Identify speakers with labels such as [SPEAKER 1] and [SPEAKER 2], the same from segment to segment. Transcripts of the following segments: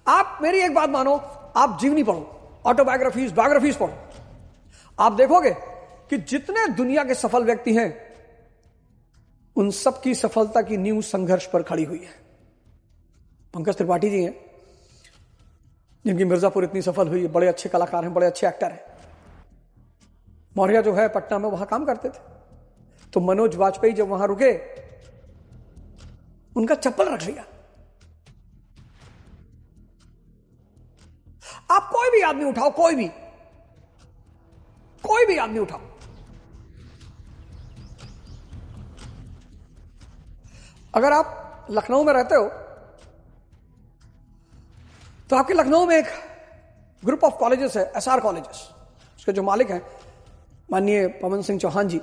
[SPEAKER 1] आप मेरी एक बात मानो, आप जीवनी पढ़ो, ऑटोबायोग्राफीज, बायोग्राफीज पढ़ो, आप देखोगे कि जितने दुनिया के सफल व्यक्ति हैं उन सब की सफलता की नींव संघर्ष पर खड़ी हुई है। पंकज त्रिपाठी जी हैं जिनकी मिर्जापुर इतनी सफल हुई है, बड़े अच्छे कलाकार हैं, बड़े अच्छे एक्टर हैं। मौर्य जो है पटना में वहां काम करते थे, तो मनोज वाजपेयी जब वहां रुके उनका चप्पल रख लिया। आप कोई भी आदमी उठाओ, कोई भी आदमी उठाओ, अगर आप लखनऊ में रहते हो तो आपके लखनऊ में एक ग्रुप ऑफ कॉलेजेस है, एसआर कॉलेजेस, उसके जो मालिक हैं माननीय पवन सिंह चौहान जी,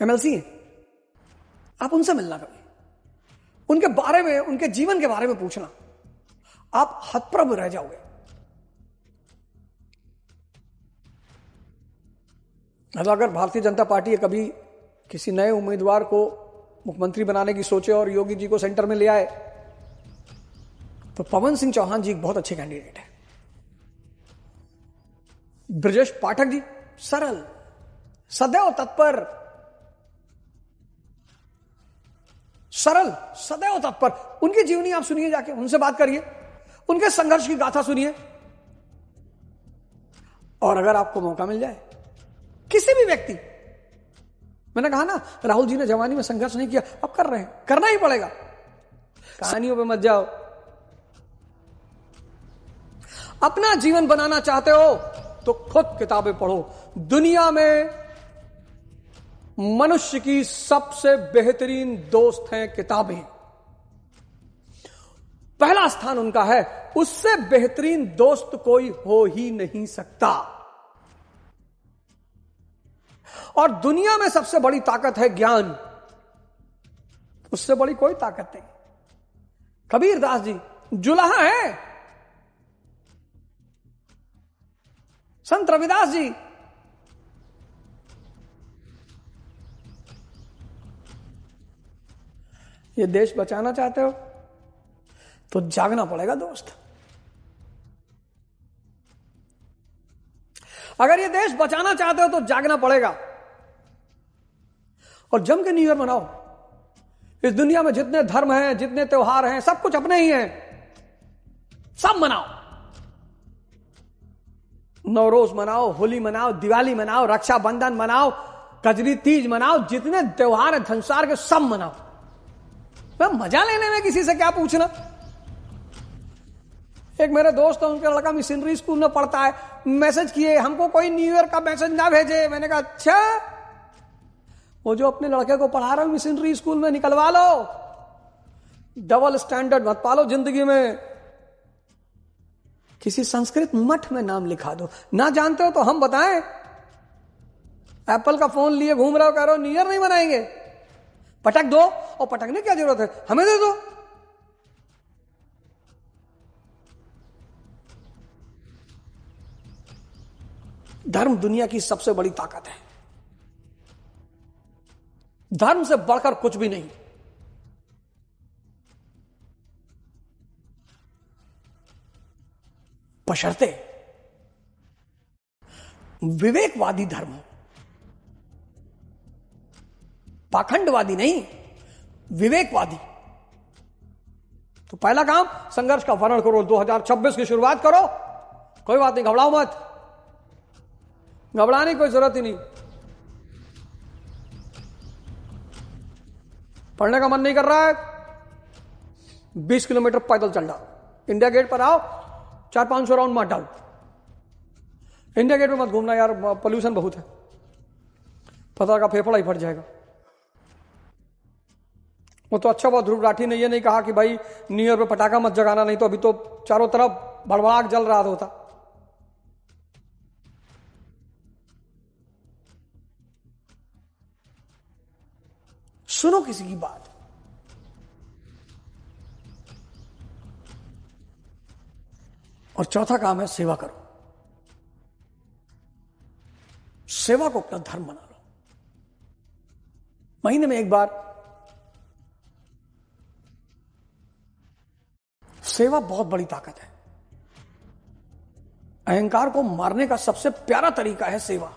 [SPEAKER 1] एमएलसी हैं। आप उनसे मिलना कभी, उनके बारे में, उनके जीवन के बारे में पूछना, आप हतप्रभ रह जाओगे। अगर भारतीय जनता पार्टी कभी किसी नए उम्मीदवार को मुख्यमंत्री बनाने की सोचे और योगी जी को सेंटर में ले आए तो पवन सिंह चौहान जी एक बहुत अच्छे कैंडिडेट है। ब्रजेश पाठक जी सरल, सदैव तत्पर, सरल, सदैव तत्पर। उनकी जीवनी आप सुनिए, जाके उनसे बात करिए, उनके संघर्ष की गाथा सुनिए। और अगर आपको मौका मिल जाए, किसी भी व्यक्ति, मैंने कहा ना राहुल जी ने जवानी में संघर्ष नहीं किया, अब कर रहे हैं, करना ही पड़ेगा। कहानियों पे मत जाओ। अपना जीवन बनाना चाहते हो तो खुद किताबें पढ़ो। दुनिया में मनुष्य की सबसे बेहतरीन दोस्त हैं किताबें, पहला स्थान उनका है, उससे बेहतरीन दोस्त कोई हो ही नहीं सकता। और दुनिया में सबसे बड़ी ताकत है ज्ञान, उससे बड़ी कोई ताकत नहीं। कबीर दास जी जुलाहा है, संत रविदास जी, ये देश बचाना चाहते हो तो जागना पड़ेगा दोस्त। अगर ये देश बचाना चाहते हो तो जागना पड़ेगा और जम के न्यू ईयर मनाओ। इस दुनिया में जितने धर्म हैं, जितने त्योहार हैं, सब कुछ अपने ही हैं, सब मनाओ। नवरोज मनाओ, होली मनाओ, दिवाली मनाओ, रक्षाबंधन मनाओ, कजरी तीज मनाओ, जितने त्योहार हैं संसार के सब मनाओ। मैं मजा लेने में किसी से क्या पूछना। एक मेरे दोस्त है, उनका लड़का मिशनरी स्कूल में पढ़ता है, मैसेज किए हमको कोई न्यू ईयर का मैसेज ना भेजे। मैंने कहा अच्छा, वो जो अपने लड़के को पढ़ा रहे हो मिशनरी स्कूल में निकलवा लो, डबल स्टैंडर्ड मत पालो जिंदगी में। किसी संस्कृत मठ में नाम लिखा दो। ना जानते हो तो हम बताएं, एप्पल का फोन लिए घूम रहे हो, कह रहे हो न्यू ईयर नहीं मनाएंगे, पटक दो। और पटकने क्या जरूरत है, हमें दे दो। धर्म दुनिया की सबसे बड़ी ताकत है, धर्म से बढ़कर कुछ भी नहीं। बशर्ते विवेकवादी धर्म हो, पाखंडवादी नहीं, विवेकवादी। तो पहला काम, संघर्ष का वर्णन करो, 2026 की शुरुआत करो। कोई बात नहीं, घबराओ मत, घबराने की कोई जरूरत ही नहीं। पढ़ने का मन नहीं कर रहा है, 20 किलोमीटर पैदल चल जाओ, इंडिया गेट पर आओ, 400-500 राउंड मार डालो। इंडिया गेट पे मत घूमना यार, पोल्यूशन बहुत है, पता का फेफड़ा ही फट जाएगा। वो तो अच्छा, बहुत ध्रुव राठी ने ये नहीं कहा कि भाई न्यू ईयर पे पटाखा मत जगाना, नहीं तो अभी तो चारों तरफ भड़भड़ाक जल रहा होता। सुनो किसी की बात। और चौथा काम है सेवा करो, सेवा को अपना धर्म बना लो। महीने में एक बार सेवा बहुत बड़ी ताकत है। अहंकार को मारने का सबसे प्यारा तरीका है सेवा।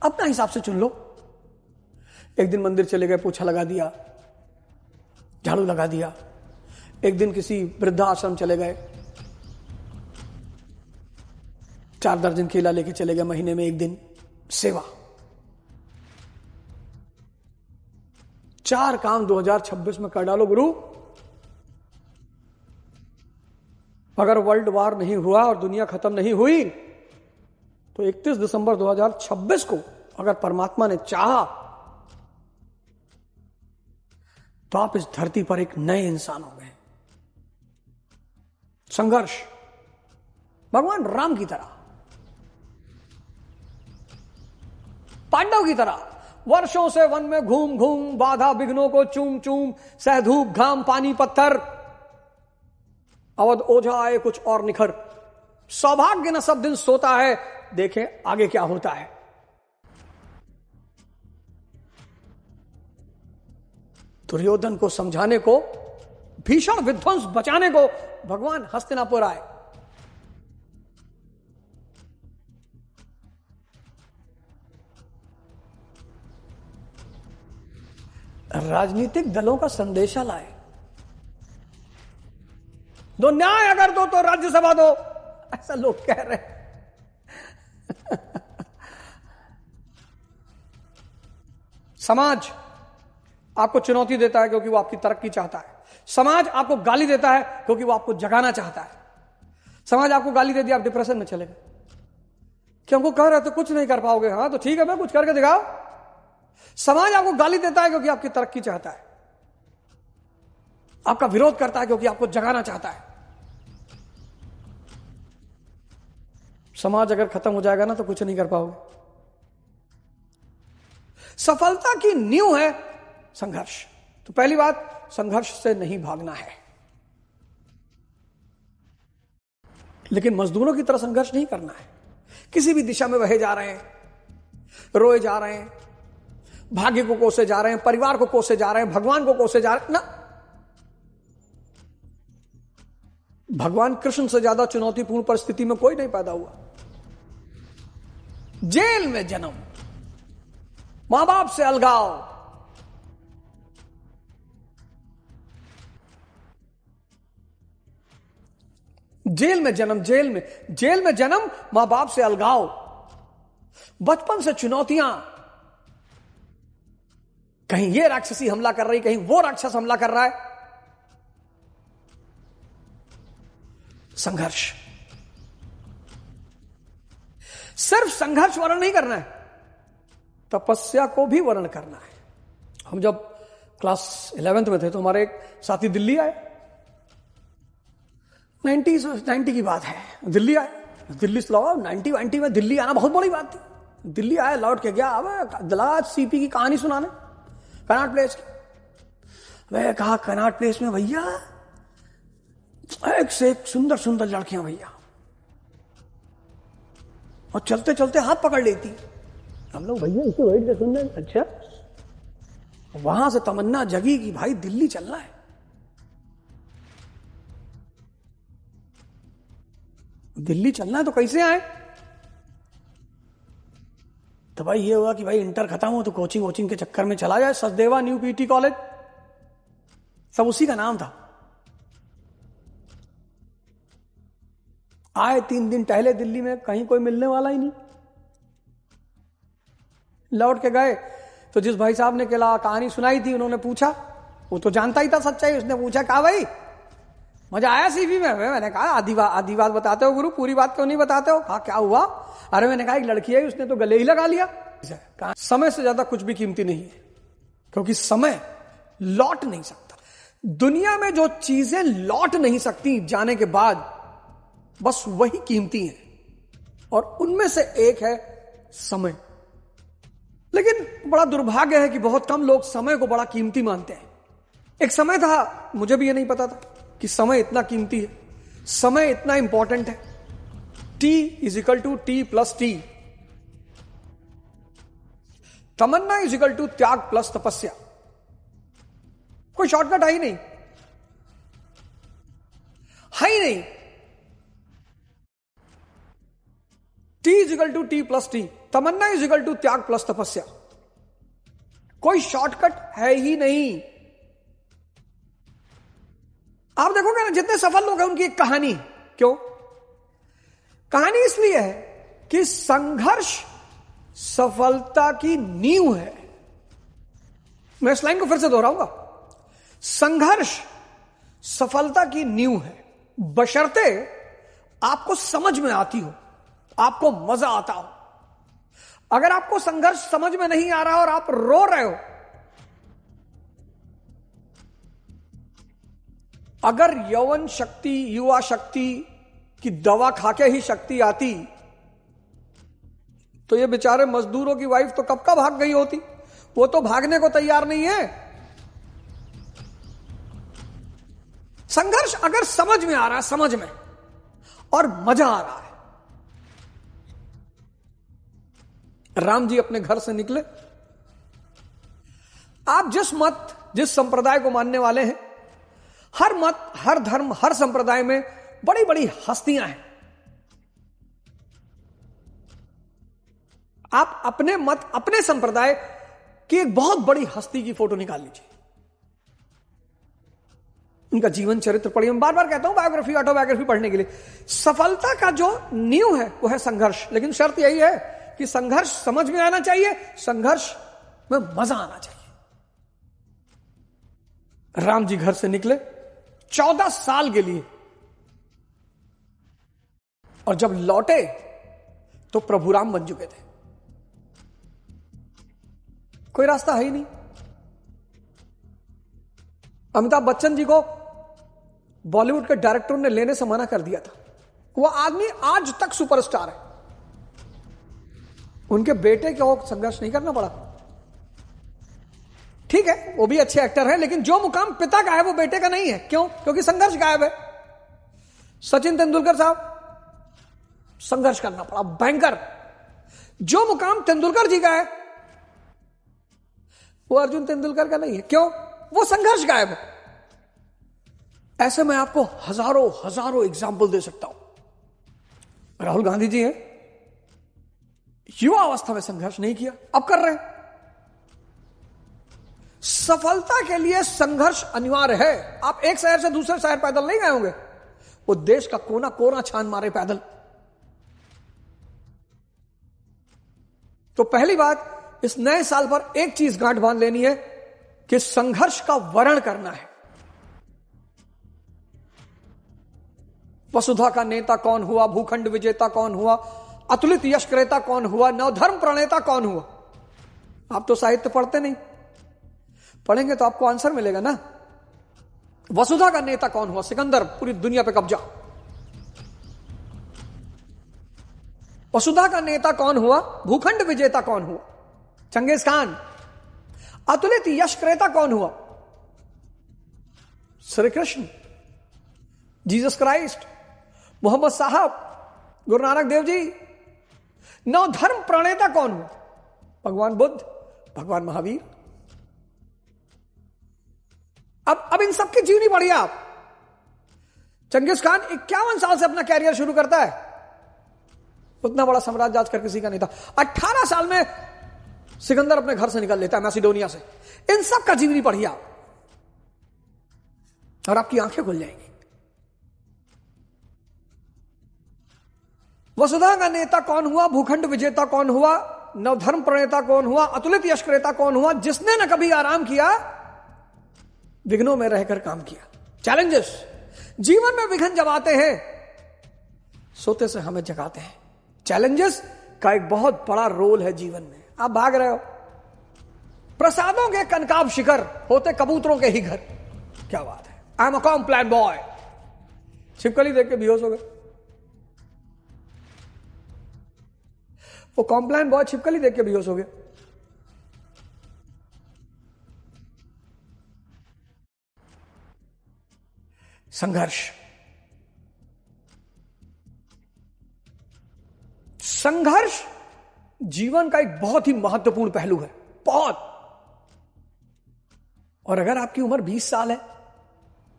[SPEAKER 1] अपना हिसाब से चुन लो। एक दिन मंदिर चले गए, पोछा लगा दिया, झाड़ू लगा दिया। एक दिन किसी वृद्धाश्रम चले गए, 4 दर्जन केला लेके चले गए, महीने में एक दिन सेवा। 4 काम 2026 में कर डालो गुरु। अगर वर्ल्ड वार नहीं हुआ और दुनिया खत्म नहीं हुई तो 31 दिसंबर 2026 को अगर परमात्मा ने चाहा तो आप इस धरती पर एक नए इंसान हो गए। संघर्ष भगवान राम की तरह, पांडव की तरह वर्षों से वन में घूम घूम बाधा विघ्नों को चूम चूम, सह धूप घाम पानी पत्थर, अवध ओझा आए कुछ और निखर। सौभाग्य न सब दिन सोता है, देखें आगे क्या होता है। दुर्योधन को समझाने को, भीषण विध्वंस बचाने को भगवान हस्तिनापुर आए। राजनीतिक दलों का संदेशा लाए, दो न्याय, अगर दो तो राज्यसभा दो, ऐसा लोग कह रहे हैं। समाज आपको चुनौती देता है क्योंकि वो आपकी तरक्की चाहता है। समाज आपको गाली देता है क्योंकि वो आपको जगाना चाहता है। समाज आपको गाली दे दिया, आप डिप्रेशन में चले गए कि हमको कह रहे तो कुछ नहीं कर पाओगे। हाँ तो ठीक है, मैं कुछ करके दिखाओ। समाज आपको गाली देता है क्योंकि आपकी तरक्की चाहता है, आपका विरोध करता है क्योंकि आपको जगाना चाहता है। समाज अगर खत्म हो जाएगा ना तो कुछ नहीं कर पाओगे। सफलता की नींव है संघर्ष। तो पहली बात, संघर्ष से नहीं भागना है, लेकिन मजदूरों की तरह संघर्ष नहीं करना है। किसी भी दिशा में बहे जा रहे हैं, रोए जा रहे हैं, भाग्य को कोसे जा रहे हैं, परिवार को कोसे जा रहे हैं, भगवान को कोसे जा रहे हैं ना। भगवान कृष्ण से ज्यादा चुनौतीपूर्ण परिस्थिति में कोई नहीं पैदा हुआ। जेल में जन्म, मां बाप से अलगाव, जेल में जन्म, जेल में जन्म, मां बाप से अलगाव, बचपन से चुनौतियां, कहीं ये राक्षसी हमला कर रही, कहीं वो राक्षस हमला कर रहा है। संघर्ष, सिर्फ संघर्ष वर्णन नहीं करना है, तपस्या को भी वर्णन करना है। हम जब क्लास 11th में थे तो हमारे एक साथी दिल्ली आए, 90 की बात है। दिल्ली आए, दिल्ली से लौटा, 90 में दिल्ली आना बहुत बड़ी बात थी। दिल्ली आए, लौट के गया, अब दलाज सीपी की कहानी सुनाने कनॉट प्लेस की। मैं कहा कनॉट प्लेस में भैया एक से एक सुंदर सुंदर लड़कियां भैया, और चलते चलते हाथ पकड़ लेती। हम लोग भैया इसे वेट कर सुन रहे। अच्छा, वहां से तमन्ना जगी कि भाई दिल्ली चलना है। दिल्ली चलना है तो कैसे आए? तो भाई ये हुआ कि भाई इंटर खत्म हो तो कोचिंग के चक्कर में चला जाए। सचदेवा न्यू पीटी कॉलेज, सब उसी का नाम था। आए 3 दिन टहले दिल्ली में, कहीं कोई मिलने वाला ही नहीं। लौट के गए तो जिस भाई साहब ने कहानी सुनाई थी, उन्होंने पूछा, वो तो जानता ही था सच्चाई। उसने पूछा, कहा भाई मजा आया सीवी में? मैंने कहा आधी बात बताते हो गुरु, पूरी बात क्यों नहीं बताते हो? कहा क्या हुआ? अरे मैंने कहा एक लड़की है, उसने तो गले ही लगा लिया। समय से ज्यादा कुछ भी कीमती नहीं है, क्योंकि समय लौट नहीं सकता। दुनिया में जो चीजें लौट नहीं सकती जाने के बाद, बस वही कीमती हैं, और उनमें से एक है समय। लेकिन बड़ा दुर्भाग्य है कि बहुत कम लोग समय को बड़ा कीमती मानते हैं। एक समय था, मुझे भी ये नहीं पता था कि समय इतना कीमती है, समय इतना इंपॉर्टेंट है। T=T+T, तमन्ना त्याग प्लस तपस्या। कोई शॉर्टकट है ही नहीं। है ही नहीं। T is equal to T plus T, तमन्ना इजिकल टू त्याग प्लस तपस्या। कोई शॉर्टकट है ही नहीं। आप देखोगे ना, जितने सफल लोग हैं उनकी एक कहानी। क्यों कहानी? इसलिए है कि संघर्ष सफलता की नींव है। मैं इस लाइन को फिर से दोहराऊंगा, संघर्ष सफलता की नींव है, बशर्ते आपको समझ में आती हो, आपको मजा आता हो। अगर आपको संघर्ष समझ में नहीं आ रहा और आप रो रहे हो, अगर यौवन शक्ति, युवा शक्ति की दवा खाके ही शक्ति आती, तो ये बेचारे मजदूरों की वाइफ तो कब का भाग गई होती। वो तो भागने को तैयार नहीं है। संघर्ष अगर समझ में आ रहा है, समझ में, और मजा आ रहा है। राम जी अपने घर से निकले। आप जिस मत, जिस संप्रदाय को मानने वाले हैं, हर मत, हर धर्म, हर संप्रदाय में बड़ी बड़ी हस्तियां हैं। आप अपने मत, अपने संप्रदाय की एक बहुत बड़ी हस्ती की फोटो निकाल लीजिए, उनका जीवन चरित्र पढ़िए। मैं बार बार कहता हूं बायोग्राफी, ऑटोबायोग्राफी पढ़ने के लिए। सफलता का जो नींव है वो है संघर्ष, लेकिन शर्त यही है कि संघर्ष समझ में आना चाहिए, संघर्ष में मजा आना चाहिए। राम जी घर से निकले 14 साल के लिए, और जब लौटे तो प्रभु राम बन चुके थे। कोई रास्ता है ही नहीं। अमिताभ बच्चन जी को बॉलीवुड के डायरेक्टर ने लेने से मना कर दिया था। वो आदमी आज तक सुपरस्टार है। उनके बेटे को संघर्ष नहीं करना पड़ा। ठीक है, वो भी अच्छे एक्टर हैं, लेकिन जो मुकाम पिता का है वो बेटे का नहीं है। क्यों? क्योंकि संघर्ष गायब है। सचिन तेंदुलकर साहब, संघर्ष करना पड़ा, बैंकर। जो मुकाम तेंदुलकर जी का है वो अर्जुन तेंदुलकर का नहीं है। क्यों? वो संघर्ष गायब है। ऐसे मैं आपको हजारों हजारों एग्जाम्पल दे सकता हूं। राहुल गांधी जी हैं, युवा अवस्था में संघर्ष नहीं किया, अब कर रहे हैं। सफलता के लिए संघर्ष अनिवार्य है। आप एक शहर से दूसरे शहर पैदल नहीं गए होंगे, वो देश का कोना कोना छान मारे पैदल। तो पहली बात, इस नए साल पर एक चीज गांठ बांध लेनी है कि संघर्ष का वर्ण करना है। वसुधा का नेता कौन हुआ, भूखंड विजेता कौन हुआ, अतुलित यश क्रेता कौन हुआ, नवधर्म प्रणेता कौन हुआ। आप तो साहित्य पढ़ते नहीं, पढ़ेंगे तो आपको आंसर मिलेगा ना। वसुधा का नेता कौन हुआ? सिकंदर, पूरी दुनिया पे कब्जा। वसुधा का नेता कौन हुआ? भूखंड विजेता कौन हुआ? Genghis Khan. अतुलित यश क्रेता कौन हुआ? श्री कृष्ण, जीसस क्राइस्ट, मोहम्मद साहब, गुरु नानक देव जी। नवधर्म प्रणेता कौन हुआ? भगवान बुद्ध, भगवान महावीर। अब इन सबकी जीवनी पढ़िए आप। चंगेज खान 51 साल से अपना कैरियर शुरू करता है। उतना बड़ा साम्राज्य आजकल किसी का नहीं था। 18 साल में सिकंदर अपने घर से निकल लेता है, मैसिडोनिया से। इन सब का जीवनी पढ़िए आप, और आपकी आंखें खुल जाएंगी। वसुधा का नेता कौन हुआ? भूखंड विजेता कौन हुआ? नवधर्म प्रणेता कौन हुआ? अतुलित यश क्रेता कौन हुआ? जिसने न कभी आराम किया, विघ्नों में रहकर काम किया। चैलेंजेस, जीवन में विघ्न जब आते हैं, सोते से हमें जगाते हैं। चैलेंजेस का एक बहुत बड़ा रोल है जीवन में। आप भाग रहे हो, प्रसादों के कनकाब शिखर होते कबूतरों के ही घर। क्या बात है। I am a Complan boy. छिपकली देख के बेहोश हो गए। वो कॉम्प्लान बॉय छिपकली देख के बेहोश हो गया। संघर्ष, संघर्ष जीवन का एक बहुत ही महत्वपूर्ण पहलू है, बहुत। और अगर आपकी उम्र 20 साल है,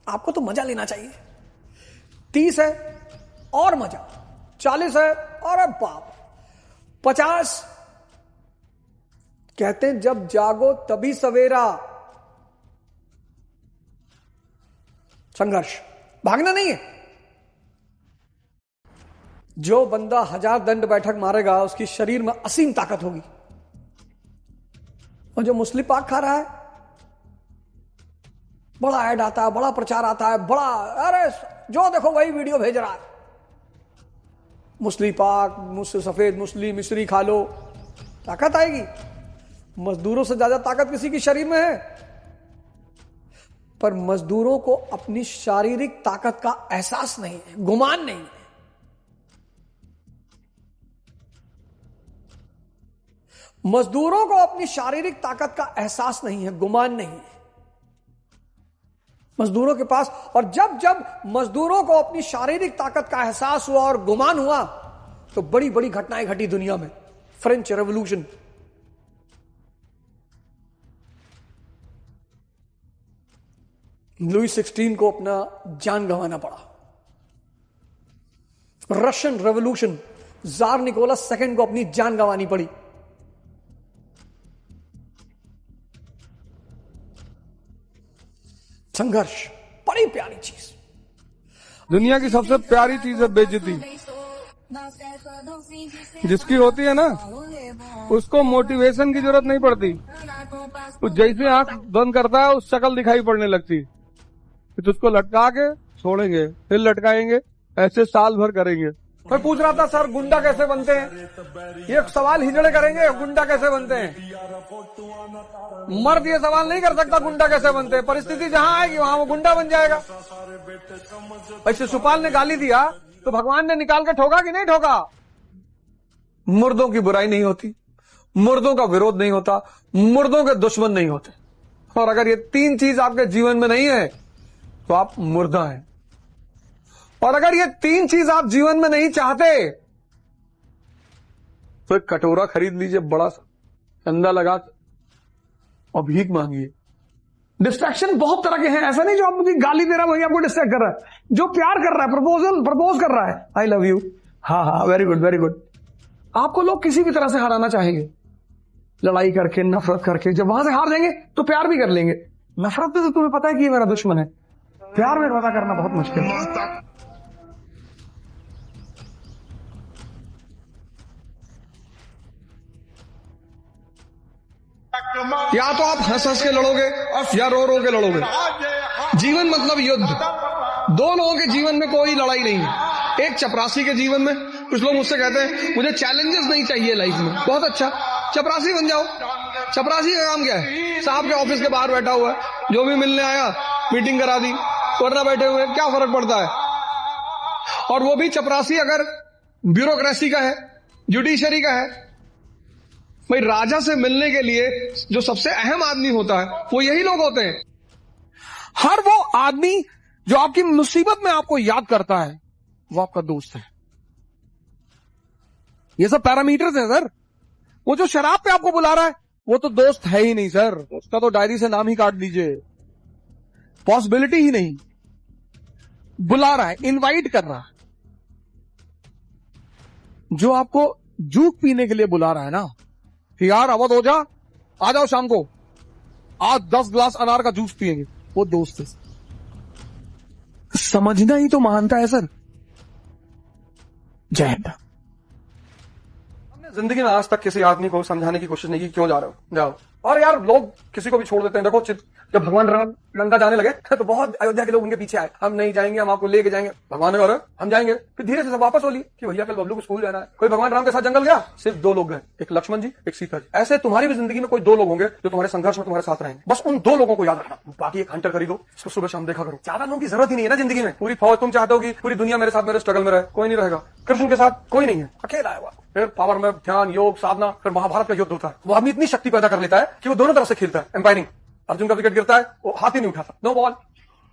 [SPEAKER 1] आपको तो मजा लेना चाहिए। 30 है और मजा, 40 है और अब बाप, 50 कहते हैं जब जागो तभी सवेरा। संघर्ष, भागना नहीं है। जो बंदा 1000 दंड बैठक मारेगा उसकी शरीर में असीम ताकत होगी, और जो मुस्लिम पाक खा रहा है, बड़ा ऐड आता है, बड़ा प्रचार आता है, बड़ा, अरे जो देखो वही वीडियो भेज रहा है, मुस्लिम पाक, मुझसे सफेद मुस्लिम मिश्री खा लो, ताकत आएगी। मजदूरों से ज्यादा ताकत किसी की शरीर में है, पर मजदूरों को अपनी शारीरिक ताकत का एहसास नहीं है, गुमान नहीं है। मजदूरों को अपनी शारीरिक ताकत का एहसास नहीं है, गुमान नहीं है मजदूरों के पास। और जब जब मजदूरों को अपनी शारीरिक ताकत का एहसास हुआ और गुमान हुआ तो बड़ी बड़ी घटनाएं घटी दुनिया में। फ्रेंच रेवोल्यूशन, लुई 16 को अपना जान गंवाना पड़ा। Russian revolution, tsar Nicholas second को अपनी जान गंवानी पड़ी। संघर्ष बड़ी प्यारी चीज,
[SPEAKER 2] दुनिया की सबसे प्यारी चीज है बेइज्जती। जिसकी होती है ना उसको मोटिवेशन की जरूरत नहीं पड़ती। तो जैसे आंख बंद करता है उस शक्ल दिखाई पड़ने लगती। फिर उसको लटका के छोड़ेंगे, फिर लटकाएंगे, ऐसे साल भर करेंगे।
[SPEAKER 1] मैं पूछ रहा था सर गुंडा कैसे बनते हैं, ये सवाल हिजड़े करेंगे गुंडा कैसे बनते हैं। मर्द ये सवाल नहीं कर सकता गुंडा कैसे बनते हैं, परिस्थिति जहां आएगी वहां वो गुंडा बन जाएगा। ऐसे सुपाल ने गाली दिया तो भगवान ने निकाल के ठोका कि नहीं ठोका। मुर्दों की बुराई नहीं होती, मुर्दों का विरोध नहीं होता, मुर्दों के दुश्मन नहीं होते। और अगर ये 3 चीज आपके जीवन में नहीं है तो आप मुर्दा हैं। और अगर ये 3 चीज आप जीवन में नहीं चाहते तो एक कटोरा खरीद लीजिए बड़ा सा, चंदा लगा और भीख मांगिए। डिस्ट्रैक्शन बहुत तरह के हैं, ऐसा नहीं जो आप मुझे गाली दे रहा है वही आपको डिस्ट्रैक्ट कर रहा है। जो प्यार कर रहा है, प्रपोज कर रहा है, आई लव यू, हाँ वेरी गुड वेरी गुड। आपको लोग किसी भी तरह से हराना चाहेंगे, लड़ाई करके, नफरत करके। जब वहां से हार जाएंगे तो प्यार भी कर लेंगे। नफरत में तो तुम्हें पता है कि ये मेरा दुश्मन है, प्यार में पता करना बहुत मुश्किल है। या तो आप हंस हंस के लड़ोगे या रो रो के लड़ोगे। जीवन मतलब युद्ध। 2 लोगों के जीवन में कोई लड़ाई नहीं है। एक चपरासी के जीवन में, कुछ लोग मुझसे कहते हैं मुझे चैलेंजेस नहीं चाहिए लाइफ में। बहुत अच्छा, चपरासी बन जाओ। चपरासी का काम क्या है, साहब के ऑफिस के बाहर बैठा हुआ है, जो भी मिलने आया मीटिंग करा दी, वरना बैठे हुए, क्या फर्क पड़ता है। और वो भी चपरासी अगर ब्यूरोक्रेसी का है, जुडिशरी का है। भाई राजा से मिलने के लिए जो सबसे अहम आदमी होता है वो यही लोग होते हैं। हर वो आदमी जो आपकी मुसीबत में आपको याद करता है वो आपका दोस्त है। ये सब पैरामीटर्स हैं सर। वो जो शराब पे आपको बुला रहा है वो तो दोस्त है ही नहीं सर, उसका तो डायरी से नाम ही काट दीजिए, पॉसिबिलिटी ही नहीं। बुला रहा है, इनवाइट कर रहा है। जो आपको जूक पीने के लिए बुला रहा है ना कि यार अवध हो जा, आ जाओ शाम को, आज 10 ग्लास अनार का जूस पिएंगे, वो दोस्त है। समझना ही तो महानता है सर। जय हिंद। हमने जिंदगी में आज तक किसी आदमी को समझाने की कोशिश नहीं की क्यों जा रहे हो, जाओ। और यार लोग किसी को भी छोड़ देते हैं। देखो जब भगवान राम लंका जाने लगे तो बहुत अयोध्या के लोग उनके पीछे आए, हम नहीं जाएंगे, हम आपको लेके जाएंगे। भगवान ने कहा हम जाएंगे। फिर धीरे से सब वापस बोली कि भैया कल बबलू को स्कूल जाना है। कोई भगवान राम के साथ जंगल गया, सिर्फ 2 लोग गए, एक लक्ष्मण जी, एक सीता जी। ऐसे तुम्हारी भी जिंदगी में कोई 2 लोग होंगे जो तुम्हारे संघर्ष में तुम्हारे साथ रहेंगे। बस उन 2 लोगों को याद रखना। बाकी एक हंटर खरीदो, इसको सुबह शाम देखा करो। ज्यादा लोगों की जरूरत ही नहीं है ना जिंदगी में। पूरी फौज तुम चाहते हो कि पूरी दुनिया मेरे साथ मेरे स्ट्रगल में रहे, कोई नहीं रहेगा। कृष्ण के साथ कोई नहीं है, अकेला है वो। फिर पावर में ध्यान, योग, साधना, फिर महाभारत का युद्ध होता है। वो आदमी इतनी शक्ति पैदा कर लेता है कि वो दोनों तरफ से खेलता है, एम्पायरिंग। अर्जुन का विकेट गिरता है, वो हाथ ही नहीं उठाता, नो बॉल।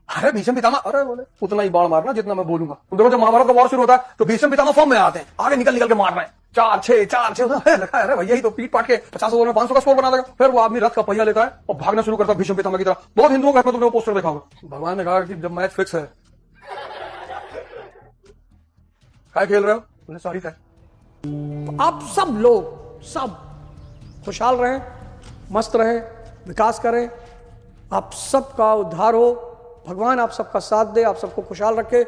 [SPEAKER 1] अरे भीष्म पितामह, अरे बोले उतना ही बाण मारना जितना मैं बोलूंगा। तुम देखो जब महाभारत का वॉर शुरू होता है तो भीष्म पितामह फॉर्म में आते हैं, आगे निकल निकल के मार रहे हैं, 4-6 लगा। अरे भैया ही तो पीट पाट के 50 ओवर में 500 का स्कोर बना देगा। फिर वो आदमी रथ का पहिया लेता है और भागना शुरू करता है भीष्म पितामह की तरह। बहुत हिंदुओं का तुमने वो पोस्टर देखा होगा। भगवान ने कहा कि जब मैच फिक्स है
[SPEAKER 2] काय खेल रहे हो? Sorry sir.
[SPEAKER 1] आप सब लोग सब खुशहाल रहें, मस्त रहें, विकास करें, आप सबका उद्धार हो, भगवान आप सबका साथ दे, आप सबको खुशहाल रखे।